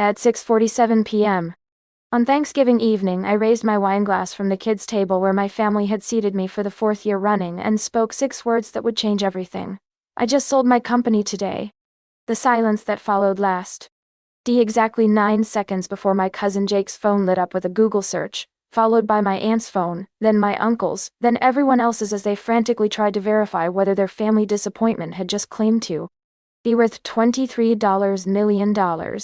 At 6:47 p.m. on Thanksgiving evening, I raised my wine glass from the kids' table where my family had seated me for the fourth year running and spoke 6 words that would change everything. I just sold my company today. The silence that followed lasted exactly 9 seconds before my cousin Jake's phone lit up with a Google search, followed by my aunt's phone, then my uncle's, then everyone else's as they frantically tried to verify whether their family disappointment had just claimed to be worth $23 million.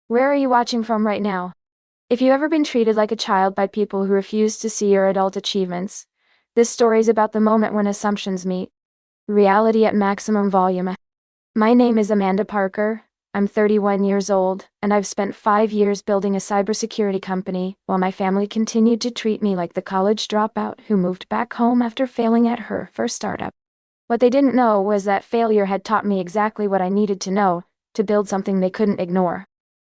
Where are you watching from right now? If you've ever been treated like a child by people who refuse to see your adult achievements, this story's about the moment when assumptions meet reality at maximum volume. My name is Amanda Parker. I'm 31 years old, and I've spent 5 years building a cybersecurity company while my family continued to treat me like the college dropout who moved back home after failing at her first startup. What they didn't know was that failure had taught me exactly what I needed to know to build something they couldn't ignore.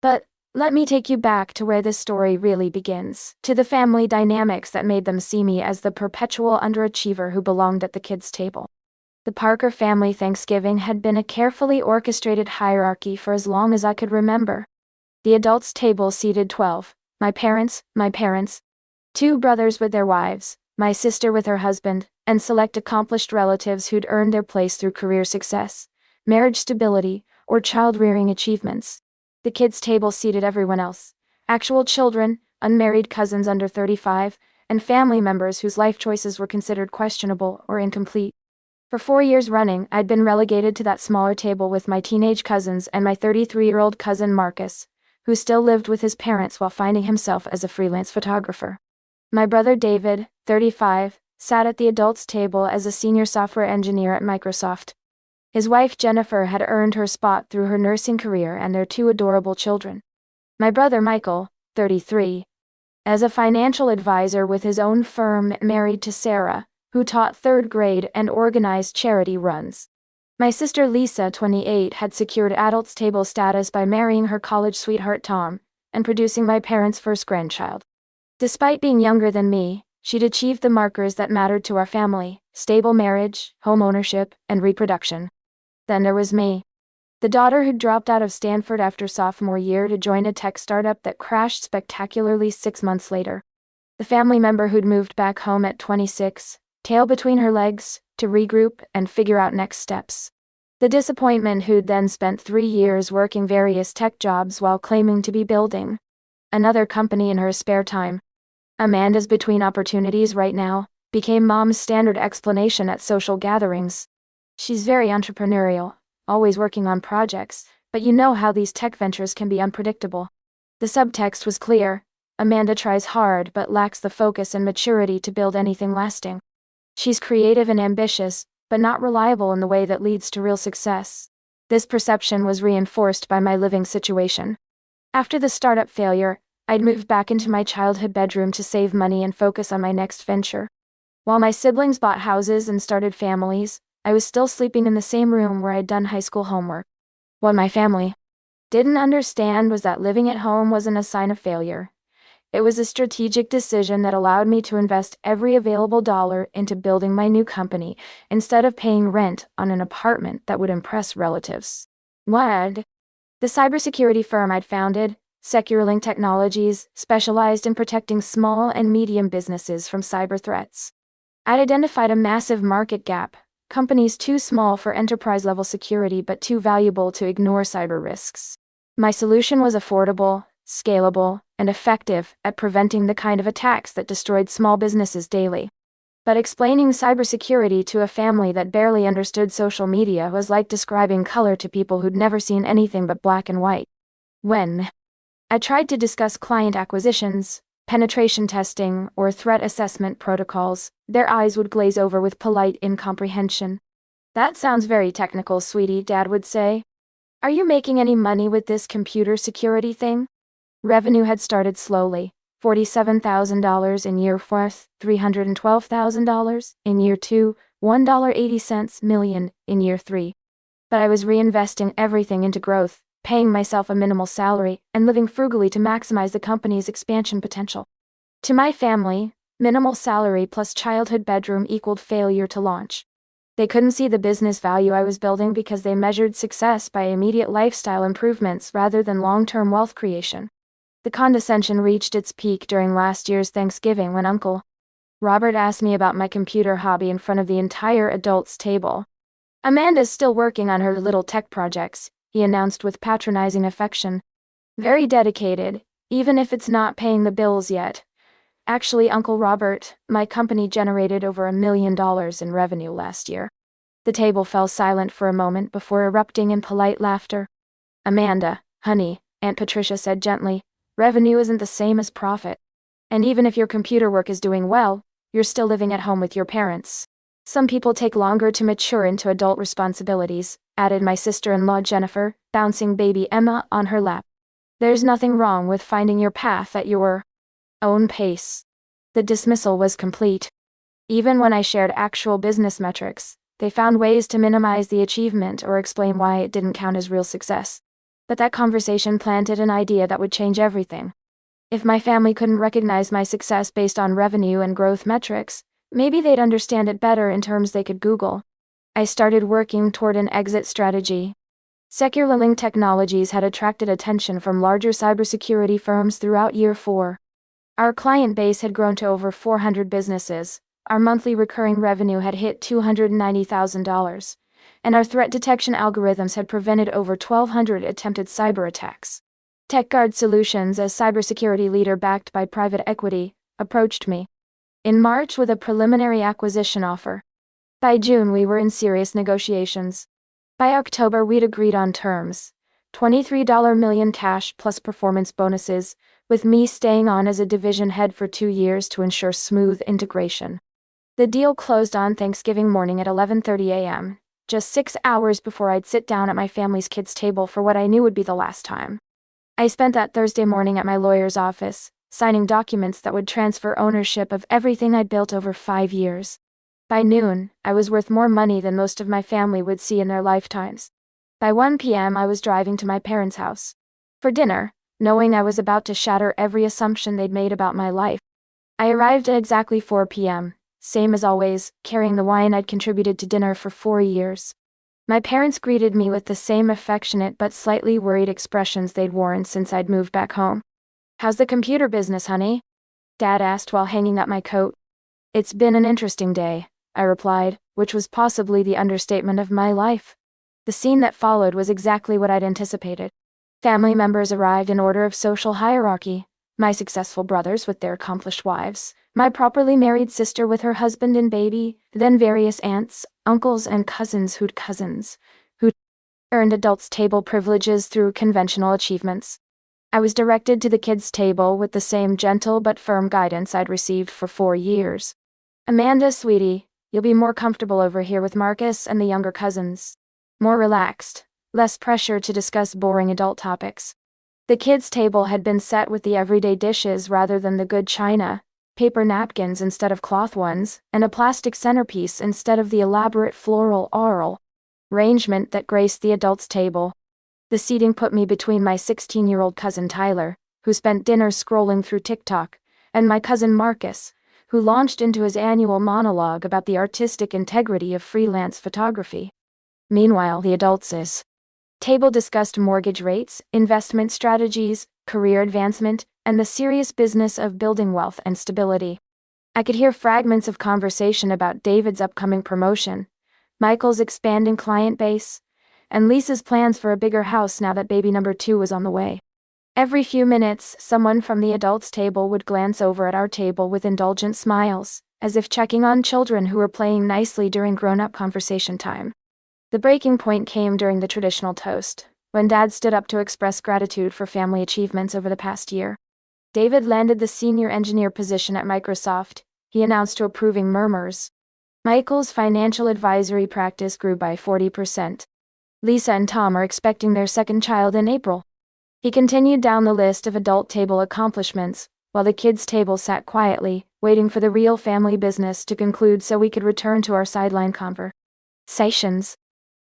But let me take you back to where this story really begins, to the family dynamics that made them see me as the perpetual underachiever who belonged at the kids' table. The Parker family Thanksgiving had been a carefully orchestrated hierarchy for as long as I could remember. The adults' table seated 12, my parents, 2 brothers with their wives, my sister with her husband, and select accomplished relatives who'd earned their place through career success, marriage stability, or child-rearing achievements. The kids' table seated everyone else, actual children, unmarried cousins under 35, and family members whose life choices were considered questionable or incomplete. For 4 years running, I'd been relegated to that smaller table with my teenage cousins and my 33-year-old cousin Marcus, who still lived with his parents while finding himself as a freelance photographer. My brother David, 35, sat at the adults' table as a senior software engineer at Microsoft. His wife Jennifer had earned her spot through her nursing career and their 2 adorable children. My brother Michael, 33, as a financial advisor with his own firm, married to Sarah, who taught 3rd grade and organized charity runs. My sister Lisa, 28, had secured adults table status by marrying her college sweetheart Tom, and producing my parents' first grandchild. Despite being younger than me, she'd achieved the markers that mattered to our family: stable marriage, home ownership, and reproduction. Then there was me, the daughter who'd dropped out of Stanford after sophomore year to join a tech startup that crashed spectacularly 6 months later. The family member who'd moved back home at 26, tail between her legs, to regroup and figure out next steps. The disappointment who'd then spent 3 years working various tech jobs while claiming to be building another company in her spare time. Amanda's between opportunities right now became Mom's standard explanation at social gatherings. She's very entrepreneurial, always working on projects, but you know how these tech ventures can be unpredictable. The subtext was clear: Amanda tries hard but lacks the focus and maturity to build anything lasting. She's creative and ambitious, but not reliable in the way that leads to real success. This perception was reinforced by my living situation. After the startup failure, I'd moved back into my childhood bedroom to save money and focus on my next venture. While my siblings bought houses and started families, I was still sleeping in the same room where I'd done high school homework. What my family didn't understand was that living at home wasn't a sign of failure. It was a strategic decision that allowed me to invest every available dollar into building my new company, instead of paying rent on an apartment that would impress relatives. What? The cybersecurity firm I'd founded, SecureLink Technologies, specialized in protecting small and medium businesses from cyber threats. I'd identified a massive market gap: companies too small for enterprise-level security but too valuable to ignore cyber risks. My solution was affordable, scalable, and effective at preventing the kind of attacks that destroyed small businesses daily. But explaining cybersecurity to a family that barely understood social media was like describing color to people who'd never seen anything but black and white. When I tried to discuss client acquisitions, penetration testing, or threat assessment protocols, their eyes would glaze over with polite incomprehension. "That sounds very technical, sweetie," Dad would say. "Are you making any money with this computer security thing?" Revenue had started slowly: $47,000 in year 4, $312,000 in year 2, $1.80 million in year 3. But I was reinvesting everything into growth, paying myself a minimal salary, and living frugally to maximize the company's expansion potential. To my family, minimal salary plus childhood bedroom equaled failure to launch. They couldn't see the business value I was building because they measured success by immediate lifestyle improvements rather than long-term wealth creation. The condescension reached its peak during last year's Thanksgiving when Uncle Robert asked me about my computer hobby in front of the entire adults' table. "Amanda's still working on her little tech projects," he announced with patronizing affection. "Very dedicated, even if it's not paying the bills yet. Actually, Uncle Robert, my company generated over $1 million in revenue last year." The table fell silent for a moment before erupting in polite laughter. "Amanda, honey," Aunt Patricia said gently, "revenue isn't the same as profit. And even if your computer work is doing well, you're still living at home with your parents. Some people take longer to mature into adult responsibilities," added my sister-in-law Jennifer, bouncing baby Emma on her lap. "There's nothing wrong with finding your path at your own pace." The dismissal was complete. Even when I shared actual business metrics, they found ways to minimize the achievement or explain why it didn't count as real success. But that conversation planted an idea that would change everything. If my family couldn't recognize my success based on revenue and growth metrics, maybe they'd understand it better in terms they could Google. I started working toward an exit strategy. Secular-linked technologies had attracted attention from larger cybersecurity firms throughout year 4. Our client base had grown to over 400 businesses, our monthly recurring revenue had hit $290,000, and our threat detection algorithms had prevented over 1,200 attempted cyber attacks. TechGuard Solutions, a cybersecurity leader backed by private equity, approached me in March with a preliminary acquisition offer. By June we were in serious negotiations. By October we'd agreed on terms: $23 million cash plus performance bonuses, with me staying on as a division head for 2 years to ensure smooth integration. The deal closed on Thanksgiving morning at 11:30 a.m., just 6 hours before I'd sit down at my family's kids' table for what I knew would be the last time. I spent that Thursday morning at my lawyer's office, signing documents that would transfer ownership of everything I'd built over 5 years. By noon, I was worth more money than most of my family would see in their lifetimes. By 1 p.m. I was driving to my parents' house for dinner, knowing I was about to shatter every assumption they'd made about my life. I arrived at exactly 4 p.m., same as always, carrying the wine I'd contributed to dinner for 4 years. My parents greeted me with the same affectionate but slightly worried expressions they'd worn since I'd moved back home. "How's the computer business, honey?" Dad asked while hanging up my coat. "It's been an interesting day," I replied, which was possibly the understatement of my life. The scene that followed was exactly what I'd anticipated. Family members arrived in order of social hierarchy: my successful brothers with their accomplished wives, my properly married sister with her husband and baby, then various aunts, uncles and cousins who'd earned adults' table privileges through conventional achievements. I was directed to the kids' table with the same gentle but firm guidance I'd received for 4 years. "Amanda, sweetie, you'll be more comfortable over here with Marcus and the younger cousins. More relaxed, less pressure to discuss boring adult topics." The kids' table had been set with the everyday dishes rather than the good china, paper napkins instead of cloth ones, and a plastic centerpiece instead of the elaborate floral arrangement that graced the adults' table. The seating put me between my 16-year-old cousin Tyler, who spent dinner scrolling through TikTok, and my cousin Marcus, who launched into his annual monologue about the artistic integrity of freelance photography. Meanwhile, the adults' table discussed mortgage rates, investment strategies, career advancement, and the serious business of building wealth and stability. I could hear fragments of conversation about David's upcoming promotion, Michael's expanding client base, and Lisa's plans for a bigger house now that baby number 2 was on the way. Every few minutes, someone from the adults' table would glance over at our table with indulgent smiles, as if checking on children who were playing nicely during grown-up conversation time. The breaking point came during the traditional toast, when Dad stood up to express gratitude for family achievements over the past year. David landed the senior engineer position at Microsoft, he announced to approving murmurs. Michael's financial advisory practice grew by 40%. Lisa and Tom are expecting their second child in April. He continued down the list of adult table accomplishments, while the kids' table sat quietly, waiting for the real family business to conclude so we could return to our sideline conversations.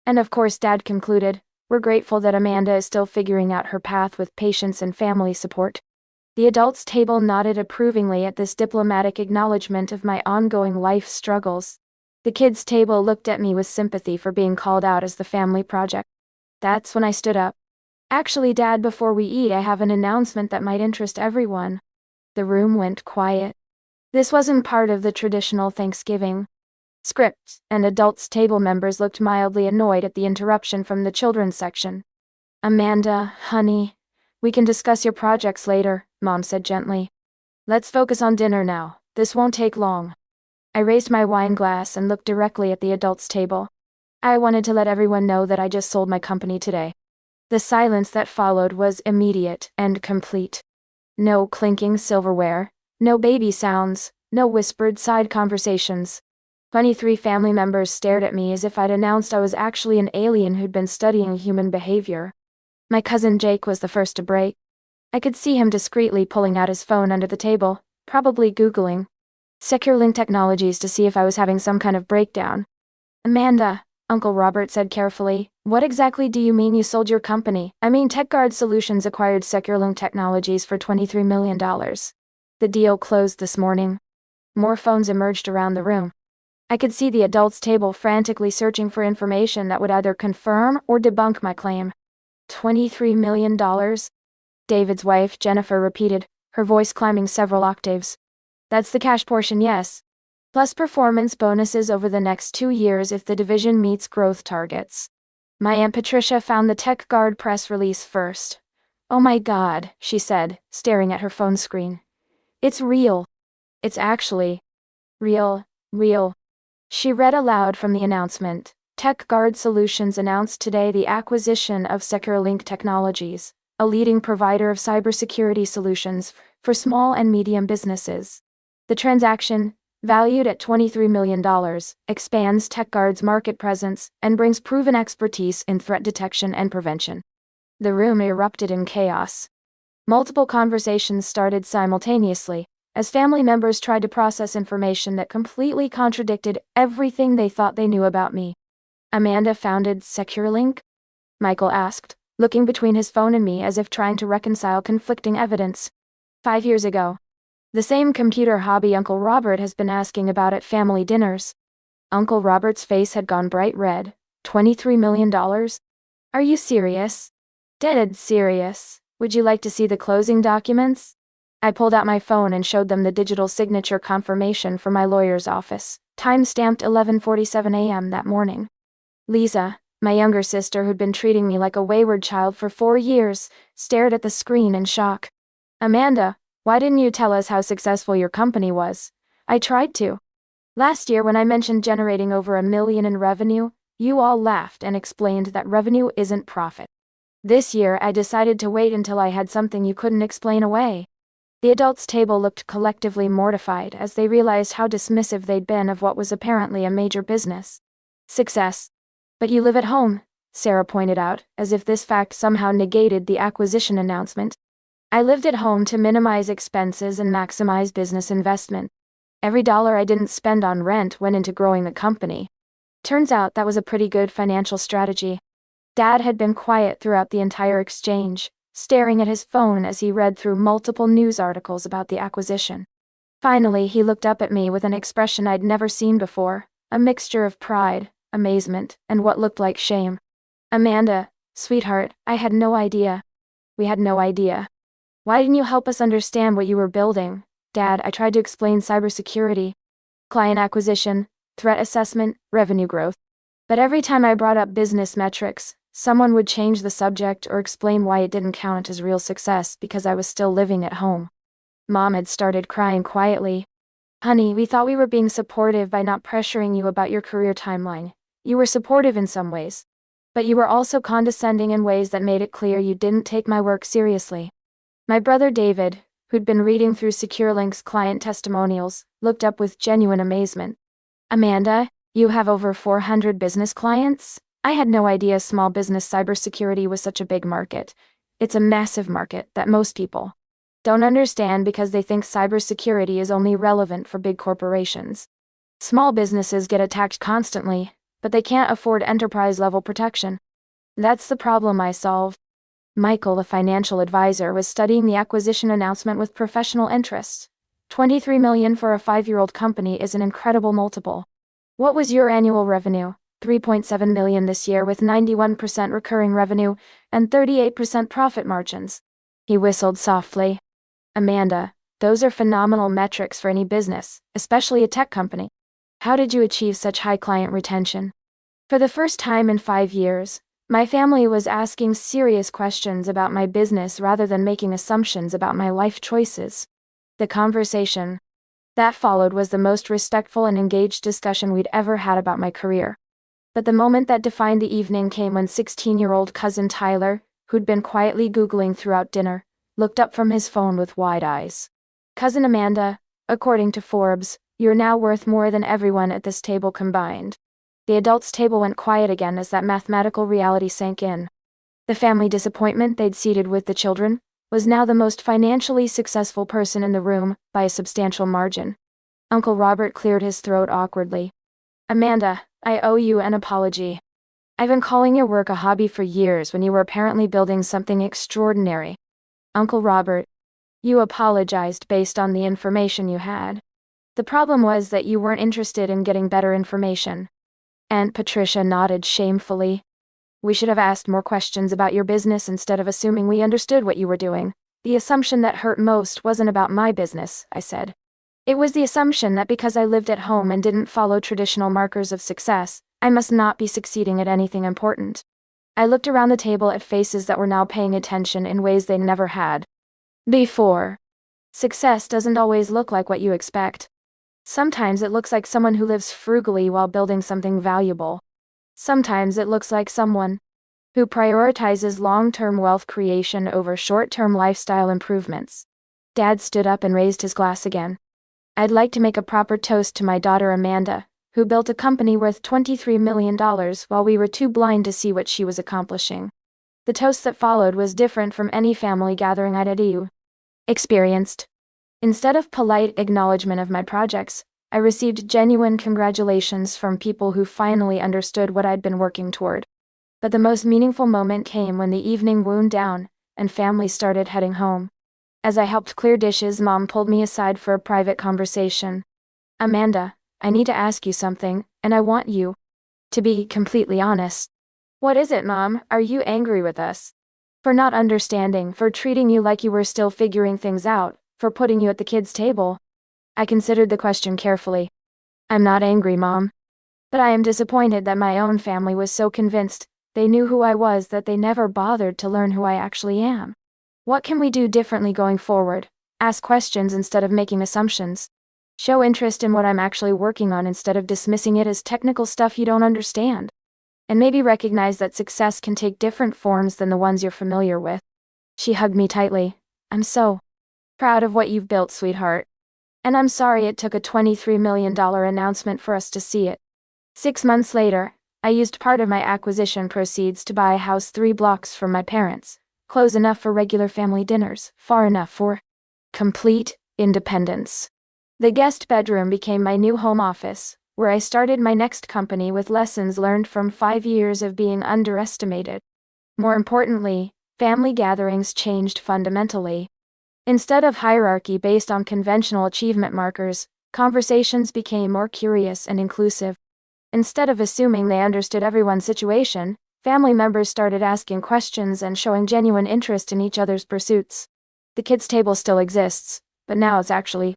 And of course, Dad concluded, "We're grateful that Amanda is still figuring out her path with patience and family support." The adults' table nodded approvingly at this diplomatic acknowledgement of my ongoing life struggles. The kids' table looked at me with sympathy for being called out as the family project. That's when I stood up. Actually, Dad, before we eat, I have an announcement that might interest everyone. The room went quiet. This wasn't part of the traditional Thanksgiving script, and adults' table members looked mildly annoyed at the interruption from the children's section. Amanda, honey, we can discuss your projects later, Mom said gently. Let's focus on dinner now. This won't take long. I raised my wine glass and looked directly at the adults' table. I wanted to let everyone know that I just sold my company today. The silence that followed was immediate and complete. No clinking silverware, no baby sounds, no whispered side conversations. 23 family members stared at me as if I'd announced I was actually an alien who'd been studying human behavior. My cousin Jake was the first to break. I could see him discreetly pulling out his phone under the table, probably Googling SecureLink technologies to see if I was having some kind of breakdown. Amanda, Uncle Robert said carefully, what exactly do you mean you sold your company? I mean TechGuard Solutions acquired SecureLink Technologies for $23 million. The deal closed this morning. More phones emerged around the room. I could see the adults' table frantically searching for information that would either confirm or debunk my claim. $23 million? David's wife, Jennifer, repeated, her voice climbing several octaves. That's the cash portion, yes. Plus performance bonuses over the next 2 years if the division meets growth targets. My Aunt Patricia found the TechGuard press release first. Oh my God, she said, staring at her phone screen. It's real. It's actually real. She read aloud from the announcement. TechGuard Solutions announced today the acquisition of SecureLink Technologies, a leading provider of cybersecurity solutions for small and medium businesses. The transaction, valued at $23 million, expands TechGuard's market presence and brings proven expertise in threat detection and prevention. The room erupted in chaos. Multiple conversations started simultaneously, as family members tried to process information that completely contradicted everything they thought they knew about me. Amanda founded SecureLink? Michael asked, looking between his phone and me as if trying to reconcile conflicting evidence. 5 years ago. The same computer hobby Uncle Robert has been asking about at family dinners. Uncle Robert's face had gone bright red. $23 million? Are you serious? Dead serious. Would you like to see the closing documents? I pulled out my phone and showed them the digital signature confirmation from my lawyer's office, time-stamped 11:47 a.m. that morning. Lisa, my younger sister who'd been treating me like a wayward child for 4 years, stared at the screen in shock. Amanda, why didn't you tell us how successful your company was? I tried to. Last year when I mentioned generating over $1 million in revenue, you all laughed and explained that revenue isn't profit. This year I decided to wait until I had something you couldn't explain away. The adults' table looked collectively mortified as they realized how dismissive they'd been of what was apparently a major business success. But you live at home, Sarah pointed out, as if this fact somehow negated the acquisition announcement. I lived at home to minimize expenses and maximize business investment. Every dollar I didn't spend on rent went into growing the company. Turns out that was a pretty good financial strategy. Dad had been quiet throughout the entire exchange, staring at his phone as he read through multiple news articles about the acquisition. Finally, he looked up at me with an expression I'd never seen before, a mixture of pride, amazement, and what looked like shame. Amanda, sweetheart, I had no idea. We had no idea. Why didn't you help us understand what you were building? Dad, I tried to explain cybersecurity, client acquisition, threat assessment, revenue growth. But every time I brought up business metrics, someone would change the subject or explain why it didn't count as real success because I was still living at home. Mom had started crying quietly. Honey, we thought we were being supportive by not pressuring you about your career timeline. You were supportive in some ways. But you were also condescending in ways that made it clear you didn't take my work seriously. My brother David, who'd been reading through SecureLink's client testimonials, looked up with genuine amazement. Amanda, you have over 400 business clients? I had no idea small business cybersecurity was such a big market. It's a massive market that most people don't understand because they think cybersecurity is only relevant for big corporations. Small businesses get attacked constantly, but they can't afford enterprise-level protection. That's the problem I solved. Michael, the financial advisor, was studying the acquisition announcement with professional interest. $23 million for a 5-year-old company is an incredible multiple. What was your annual revenue? 3.7 million this year with 91% recurring revenue and 38% profit margins. He whistled softly. Amanda, those are phenomenal metrics for any business, especially a tech company. How did you achieve such high client retention? For the first time in 5 years, my family was asking serious questions about my business rather than making assumptions about my life choices. The conversation that followed was the most respectful and engaged discussion we'd ever had about my career. But the moment that defined the evening came when 16-year-old cousin Tyler, who'd been quietly Googling throughout dinner, looked up from his phone with wide eyes. Cousin Amanda, according to Forbes, you're now worth more than everyone at this table combined. The adults' table went quiet again as that mathematical reality sank in. The family disappointment they'd seated with the children was now the most financially successful person in the room, by a substantial margin. Uncle Robert cleared his throat awkwardly. Amanda, I owe you an apology. I've been calling your work a hobby for years when you were apparently building something extraordinary. Uncle Robert, you apologized based on the information you had. The problem was that you weren't interested in getting better information. Aunt Patricia nodded shamefully. We should have asked more questions about your business instead of assuming we understood what you were doing. The assumption that hurt most wasn't about my business, I said. It was the assumption that because I lived at home and didn't follow traditional markers of success, I must not be succeeding at anything important. I looked around the table at faces that were now paying attention in ways they never had before. Success doesn't always look like what you expect. Sometimes it looks like someone who lives frugally while building something valuable. Sometimes it looks like someone who prioritizes long-term wealth creation over short-term lifestyle improvements. Dad stood up and raised his glass again. I'd like to make a proper toast to my daughter Amanda, who built a company worth $23 million while we were too blind to see what she was accomplishing. The toast that followed was different from any family gathering I'd experienced. Instead of polite acknowledgement of my projects, I received genuine congratulations from people who finally understood what I'd been working toward. But the most meaningful moment came when the evening wound down, and family started heading home. As I helped clear dishes, Mom pulled me aside for a private conversation. Amanda, I need to ask you something, and I want you to be completely honest. What is it, Mom? Are you angry with us? For not understanding, for treating you like you were still figuring things out, for putting you at the kids' table? I considered the question carefully. I'm not angry, Mom. But I am disappointed that my own family was so convinced they knew who I was that they never bothered to learn who I actually am. What can we do differently going forward? Ask questions instead of making assumptions. Show interest in what I'm actually working on instead of dismissing it as technical stuff you don't understand. And maybe recognize that success can take different forms than the ones you're familiar with. She hugged me tightly. I'm so proud of what you've built, sweetheart. And I'm sorry it took a $23 million announcement for us to see it. 6 months later, I used part of my acquisition proceeds to buy a house 3 blocks from my parents, close enough for regular family dinners, far enough for complete independence. The guest bedroom became my new home office, where I started my next company with lessons learned from 5 years of being underestimated. More importantly, family gatherings changed fundamentally. Instead of hierarchy based on conventional achievement markers, conversations became more curious and inclusive. Instead of assuming they understood everyone's situation, family members started asking questions and showing genuine interest in each other's pursuits. The kids' table still exists, but now it's actually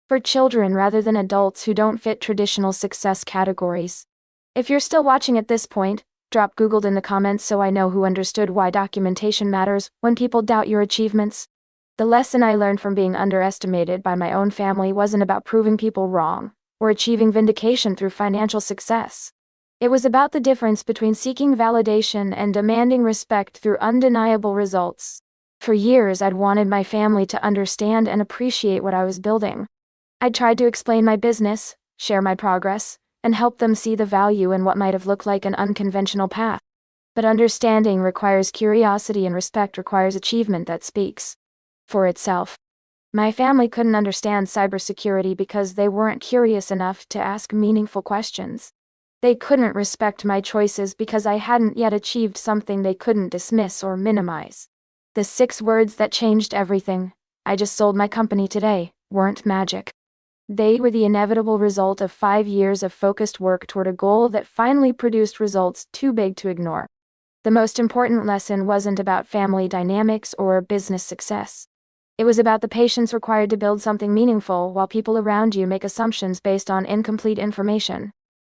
for children rather than adults who don't fit traditional success categories. If you're still watching at this point, drop Googled in the comments so I know who understood why documentation matters when people doubt your achievements. The lesson I learned from being underestimated by my own family wasn't about proving people wrong or achieving vindication through financial success. It was about the difference between seeking validation and demanding respect through undeniable results. For years I'd wanted my family to understand and appreciate what I was building. I'd tried to explain my business, share my progress, and help them see the value in what might have looked like an unconventional path. But understanding requires curiosity and respect requires achievement that speaks for itself. My family couldn't understand cybersecurity because they weren't curious enough to ask meaningful questions. They couldn't respect my choices because I hadn't yet achieved something they couldn't dismiss or minimize. The 6 words that changed everything, "I just sold my company today," weren't magic. They were the inevitable result of 5 years of focused work toward a goal that finally produced results too big to ignore. The most important lesson wasn't about family dynamics or business success. It was about the patience required to build something meaningful while people around you make assumptions based on incomplete information.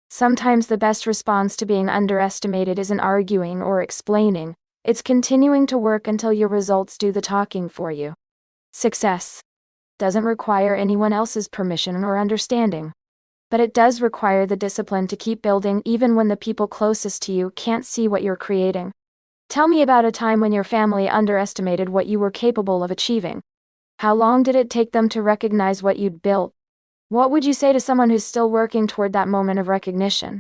Sometimes the best response to being underestimated isn't arguing or explaining, it's continuing to work until your results do the talking for you. Success doesn't require anyone else's permission or understanding. But it does require the discipline to keep building even when the people closest to you can't see what you're creating. Tell me about a time when your family underestimated what you were capable of achieving. How long did it take them to recognize what you'd built? What would you say to someone who's still working toward that moment of recognition?